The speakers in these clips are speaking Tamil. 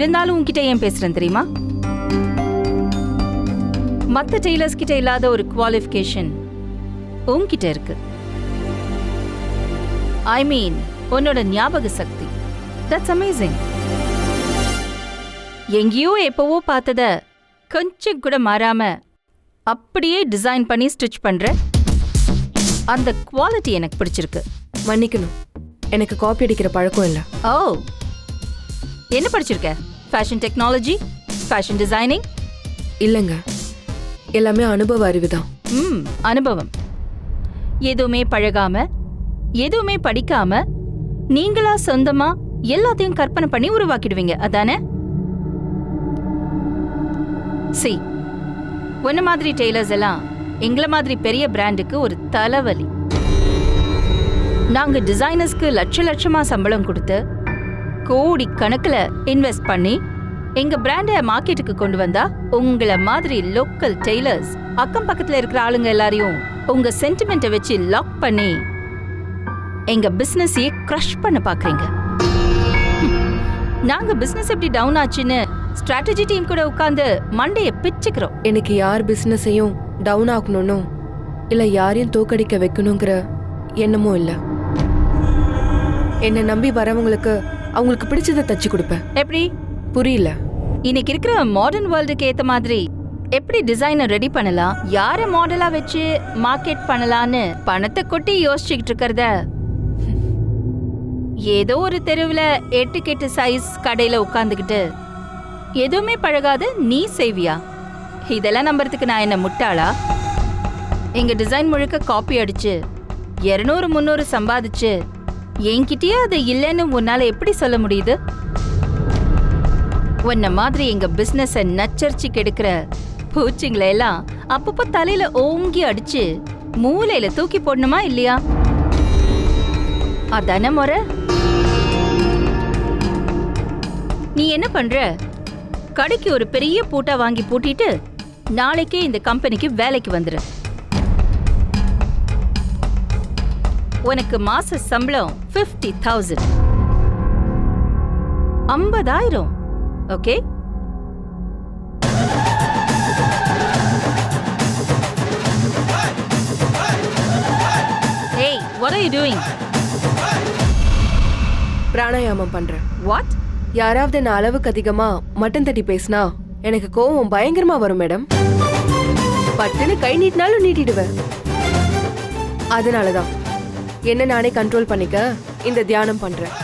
இருந்தாலும் உன்கிட்ட ஏன் பேசுறேன் தெரியுமா? மற்ற டெய்லர்ஸ் கிட்ட இல்லாத ஒரு குவாலிஃபிகேஷன் உன்கிட்ட இருக்கு. ஐ மீன் உன்னோட ஞாபக சக்தி. That's amazing. எங்கேயோ எப்பவோ பார்த்தத கொஞ்சம் கூட மாறாம அப்படியே டிசைன் பண்ணி ஸ்டிச் பண்ற அந்த குவாலிட்டி எனக்கு பிடிச்சிருக்கு. மன்னிக்கணும், எனக்கு காப்பி அடிக்கிற பழக்கம் இல்லை. ஓ, என்ன படிச்சிருக்க? Fashion technology, fashion designing? இல்லைங்க, எல்லாமே அனுபவ அறிவு தான். அனுபவம். எதுவுமே பழகாம எதுவுமே படிக்காம நீங்களா சொந்தமா எல்லாத்தையும் கற்பனை பண்ணி உருவாக்கிடுவீங்க, அதானே? சி, உன்ன மாதிரி டெய்லர்ஸ் எல்லாம் எங்களை மாதிரி பெரிய பிராண்டுக்கு ஒரு தலைவலி. நாங்க டிசைனர்ஸ்க்கு லட்சமா சம்பளம் கொடுத்து கோடி கணக்குல இன்வெஸ்ட் பண்ணி எங்க பிராண்ட மார்க்கெட்டுக்கு கொண்டு வந்தா உங்களை மாதிரி லோக்கல் டெய்லர்ஸ் அக்கம் பக்கத்துல இருக்கிற ஆளுங்க எல்லாரையும் உங்க சென்டிமெண்ட்டை வச்சு லாக் பண்ணி எங்க பிசினஸையே கிரஷ் பண்ண பாக்குறீங்க. நாங்க பிசினஸ் எப்படி டவுன் ஆச்சுன்னு ஸ்ட்ராட்டஜி டீம் கூட உட்கார்ந்து மண்டைய பிச்சுக்கிறோம். எனக்கு யார் பிசினஸையும் டவுன் ஆகணும்னோ இல்ல யாரையும் தோக்கடிக்க வைக்கணுங்கிற எண்ணமும் இல்ல. என்ன நம்பி வரவங்களுக்கு அவங்களுக்கு பிடிச்சதை தச்சு கொடுப்பேன். எப்படி? புரியல. இன்னைக்கு இருக்கிற மாடர்ன் வேர்ல்டுக்கு ஏத்த மாதிரி எப்படி டிசைனர் ரெடி பண்ணலாம், யார மாடலா வச்சு மார்க்கெட் பண்ணலான்னு பணத்தை கொட்டி யோசிச்சுக்கிட்டு இருக்கிறத ஏதோ ஒரு தெருவுல 8x8 சைஸ் கடையில உட்கார்ந்துகிட்டு எதுவுமே பழகாத நீ செய்வியா? இதெல்லாம் நம்புறதுக்கு நான் என்ன முட்டாளா? எங்க டிசைன் முழுக்க காப்பி அடிச்சு 200-300 சம்பாதிச்சு என்கிட்டயே அது இல்லைன்னு உன்னால எப்படி சொல்ல முடியுது? உன்ன மாதிரி எங்க பிசினஸ நச்சரிச்சு கெடுக்கிற பூச்சிங்களை எல்லாம் அப்பப்போ தலையில ஓங்கி அடிச்சு மூலையில தூக்கி போடணுமா இல்லையா? அதான முறை. நீ என்ன பண்ற? கடைக்கு ஒரு பெரிய பூட்டா வாங்கி பூட்டிட்டு நாளைக்கே இந்த கம்பெனிக்கு வேலைக்கு வந்துரு. உனக்கு மாச சம்பளம் 50,000. 50,000. Okay? Hey, what are you doing? பிராணாயாமம் பண்றேன். What? யாராவது நான் அளவுக்கு அதிகமா மட்டன் தட்டி பேசினா எனக்கு கோவம் பயங்கரமா வரும் மேடம். பட்டுன்னு கை நீட்டினாலும் நீட்டிடுவேன். அதனாலதான் என்ன நானே கண்ட்ரோல் பண்ணிக்க இந்த தியானம் பண்றேன்.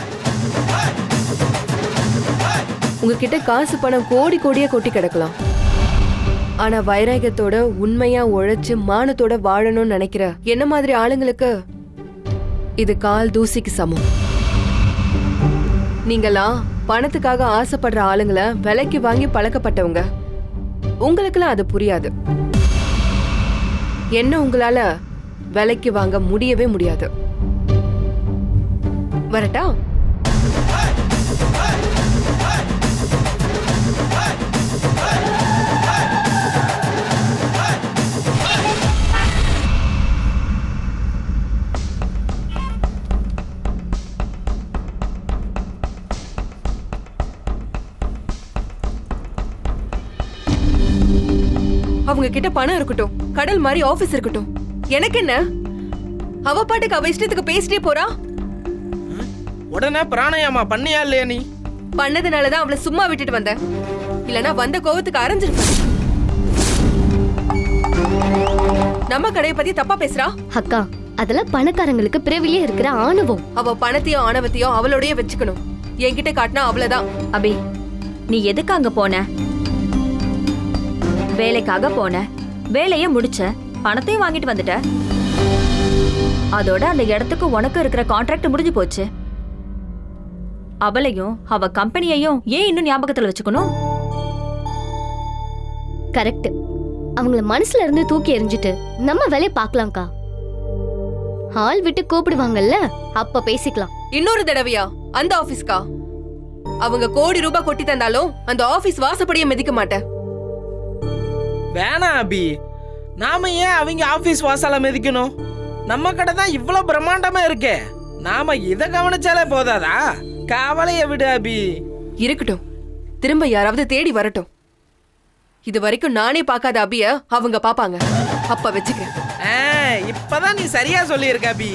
உங்ககிட்ட காசு பணம் கோடி கோடியா கொட்டி கிடக்கலாம். ஆனா வைராகியத்தோட உண்மையா உழைச்சு மானத்தோட வாழணும்னு நினைக்கிற என்ன மாதிரி ஆளுங்களுக்கு இது கால் தூசிக்கு சமம். நீங்களாம் பணத்துக்காக ஆசைப்படுற ஆளுங்களை விலைக்கு வாங்கி பழக்கப்பட்டவங்க. உங்களுக்குலாம் அது புரியாது. என்ன உங்களால விலைக்கு வாங்க முடியவே முடியாது. வரட்டா? அவங்க கிட்ட பணம் இருக்கட்டும், கடல் மாதிரி ஆபீஸ் இருக்கட்டும், எனக்கு என்ன? அவ பாட்டுக்கு அவ இஷ்டத்துக்கு பேசிட்டே போறா. உடனே பிராணாயாமா பண்ணியா இல்லையா? நீ பண்ணதுனாலதான் அவளை சும்மா விட்டுட்டு வந்தேன். இல்லனா வந்த கோவத்துக்கு அரைஞ்சிருப்பேன். நம்ம கடையை பத்தி தப்பா பேசுறா. அக்கா, அதெல்லாம் பணக்காரங்களுக்கு பிறவிலே இருக்கிற ஆணவம். அவ பணத்தையும் ஆணவத்தையும் அவளோடய வச்சுக்கணும். என்கிட்ட காட்டினா அவ்வளவுதான். அபி, நீ எதுக்கு அங்க போன? வேலைக்காக போன, வேலைய முடிச்ச, பணத்தையும் வாங்கிட்டு வந்துட்ட. அதோட அந்த இடத்துக்கு உனக்கு இருக்கிற கான்ட்ராக்ட் முடிஞ்சு போச்சு. அவளையும் அவ கம்பெனியையும் ஏன் இன்னும் ஞாபகத்துல வச்சுக்கணும்? கரெக்ட். அவங்கள மனசுல இருந்து தூக்கி எறிஞ்சிட்டு நம்ம வேலையை பார்க்கலாம்க்கா. ஹால் விட்டு கூப்பிடுவாங்கல்ல, அப்ப பேசிக்கலாம். இன்னொரு தடவையா அந்த ஆபீஸ்க்கா? அவங்க கோடி ரூபாய் கொட்டி தந்தாலும் அந்த ஆபீஸ் வாசப்படியை மிதிக்க மாட்டேன். வேணாம் அபி, நாம ஏன் அவங்க ஆபீஸ் வாசல மிதிக்கணும்? நம்ம கடை தான் இவ்வளவு பிரம்மாண்டமா இருக்கே, நாம இதை கவனிச்சாலே போதாதா? கவலைய விடு அபி. இருக்கட்டும், திரும்ப யாராவது தேடி வரட்டும். இது வரைக்கும் நானே பார்க்காத அபிய அவங்க பாப்பாங்க. அப்ப வச்சுக்கிறேன். இப்பதான் நீ சரியா சொல்லியிருக்க அபி.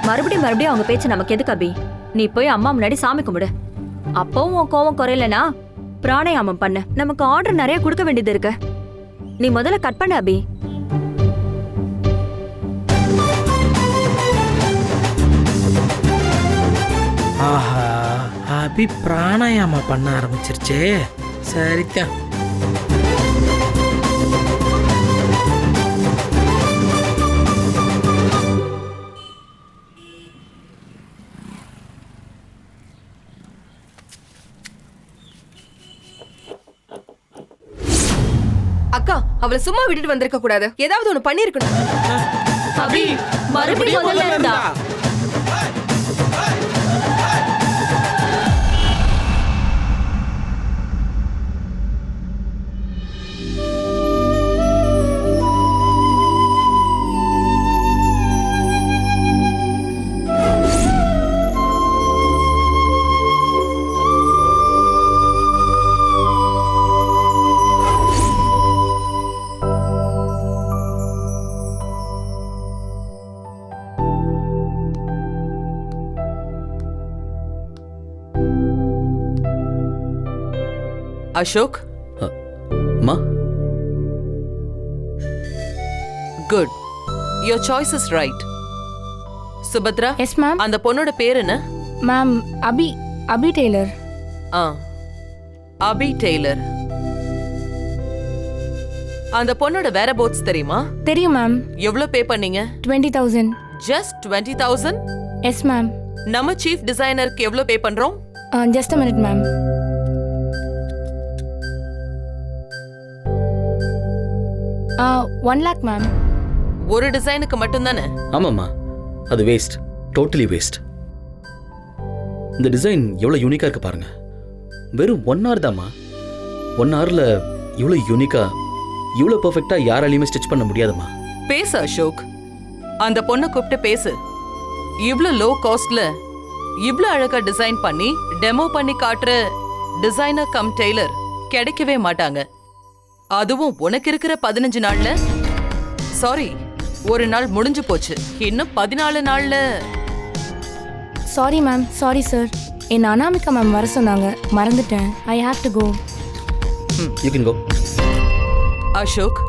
மறுபடியும் அவங்க பேச்சு நமக்கு எதுக்கு அபி? நீ போய் அம்மா முன்னாடி சாமி கும்பிடு. அப்பவும் உன் கோவம் குறையலனா பிராணாயாமம் பண்ணு. நமக்கு ஆர்டர் நிறைய கொடுக்க வேண்டியது இருக்கு. நீ முதல்ல கட் பண்ணு அபி. ஆஹா, அபி பிராணாயாமா பண்ண ஆரம்பிச்சிருச்சே. சரிதான். அக்கா, அவளை சும்மா விட்டுட்டு வந்திருக்க கூடாது. ஏதாவது ஒண்ணு பண்ணிருக்கணும். அபி மறுபடியும் முதல்ல இருந்தா. Ashok, Ma? good. Your choice is right. Subhadra, yes ma'am. அந்த பொண்ணோட பேர் என்ன? மேம் அபி டெய்லர். அபி டெய்லர். அந்த பொண்ணோட வேற போட்ஸ் தெரியுமா? தெரியும் மேம். எவ்வளவு பே பண்ணீங்க? 20,000. Just 20,000? Yes ma'am. நம்ம சீஃப் டிசைனருக்கு எவ்வளவு பே பண்றோம்? Just a minute ma'am. 1 lakh ma'am. ஒரு டிசைனுக்கு மட்டும் தானே? ஆமாம்மா, அது வேஸ்ட், டோட்டலி வேஸ்ட். இந்த டிசைன் எவ்வளோ யூனிக்காக இருக்கு பாருங்க. வெறும் 1 hour தாம்மா. 1 hourல இவ்வளோ யூனிக்கா, இவ்வளோ பர்ஃபெக்டாக யாராலையுமே ஸ்டிச் பண்ண முடியாதுமா. பேசு அசோக், அந்த பொண்ணை கூப்பிட்டு பேசு. இவ்ளோ லோ காஸ்ட்ல இவ்ளோ அழகா டிசைன் பண்ணி டெமோ பண்ணி காட்டுற டிசைனர் கம் டெய்லர் கிடைக்கவே மாட்டாங்க. அதுவும் உனக்கு இருக்கிற 15 நாள்ல. சாரி, ஒரு நாள் முடிஞ்சு போச்சு. இன்னும் 14 நாள்ல. Sorry ma'am, sorry sir. என் அனாமிகா மேம் வர சொன்னாங்க, மறந்துட்டேன். I have to go. You can go. Ashok,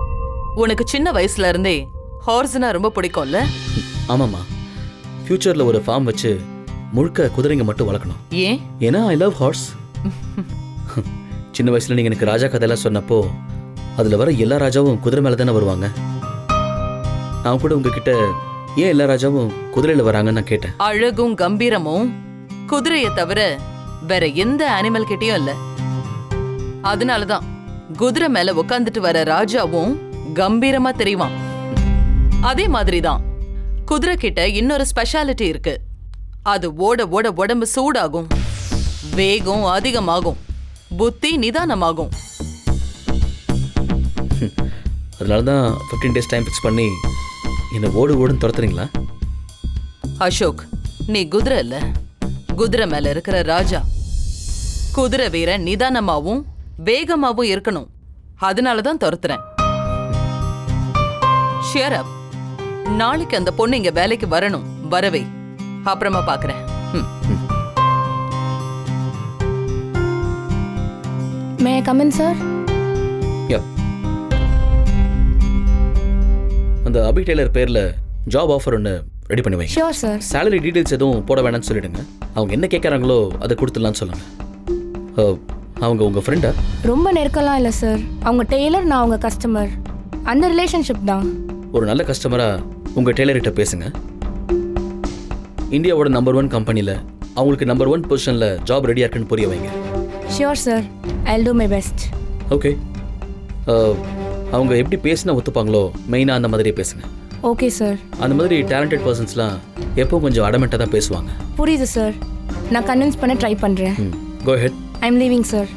உனக்கு சின்ன வயசுல இருந்தே ஹார்ஸ்னா ரொம்ப பிடிக்கும்ல? ஆமாம்மா, ஃபியூச்சரில் ஒரு ஃபார்ம் வச்சு முழுக்க குதிரைங்க மட்டும் வளர்க்கணும். ஏன்? ஏன்னா ஐ லவ் ஹார்ஸ். சின்ன வயசுல நீங்கள் எனக்கு ராஜா கதையெல்லாம் சொன்னப்போ அதில் வர எல்லா ராஜாவும் குதிரை மேலே தானே வருவாங்க. நான் கூட உங்ககிட்ட ஏன் எல்லா ராஜாவும் குதிரையில் வராங்கன்னு நான் கேட்டேன். அழகும் கம்பீரமும் குதிரையை தவிர வேற எந்த அனிமல் கிட்டயும் இல்ல. அதனாலதான் குதிரை மேல உட்காந்துட்டு வர ராஜாவும் கம்பீரமா தெரியுமா. அதே மாதிரிதான் குதிரை கிட்ட இன்னொரு ஸ்பெஷாலிட்டி இருக்கு. அது ஓட ஓட உடம்பு சூடாகும், வேகம் அதிகமாகும், புத்தி நிதானமாகும். அதனால தான் 15 days டைம் ஃபிக்ஸ் பண்ணி என்னை ஓடுன்னு துரத்துறீங்களா? அசோக், நீ குதிரை இல்ல, குதிரை மேல இருக்கிற ராஜா. குதிரை வீரன் நிதானமாவும் வேகமாவும் இருக்கணும். அதனாலதான் துரத்துறேன். ஷியர் அப். நாளைக்கு அந்த பொண்ணு இங்க வேலைக்கு வரணும். வரவே. அப்புறமா பாக்குறேன். மே ஐ கம் இன் சார்? யா. அந்த அபி டெய்லர் பேர்ல ஜாப் ஆஃபர் ஒன்று ரெடி பண்ணி வைங்க. Sure sir. சேலரி டீடைல்ஸ் எதுவும் போட வேணாம்னு சொல்லிடுங்க. அவங்க என்ன கேட்குறாங்களோ அதை கொடுத்துடலான்னு சொல்லுங்க. அவங்க உங்க ஃப்ரெண்டா? ரொம்ப நெருக்கலாம் இல்லை சார். அவங்க டெய்லர், நான் அவங்க கஸ்டமர். அந்த ரிலேஷன்ஷிப் தான். ஒரு நல்ல கஸ்டமரா உங்க டெய்லர்கிட்ட பேசுங்க. இந்தியாவோட நம்பர் 1 கம்பெனியில் அவங்களுக்கு நம்பர் 1 பொசிஷனில் ஜாப் ரெடியாக இருக்குன்னு புரிய வைங்க. Sure sir, I will do my best. Okay. அவங்க எப்படி பேசினா ஒத்துப்பாங்களோ மெயினாக அந்த மாதிரியே பேசுங்க. Okay sir. அந்த மாதிரி டேலண்டட் பர்சன்ஸ்லாம் எப்போ கொஞ்சம் அடமெண்ட்டாக தான் பேசுவாங்க. புரியுது சார். நான் கன்வின்ஸ் பண்ண ட்ரை பண்ணுறேன். Go ahead. I am leaving sir.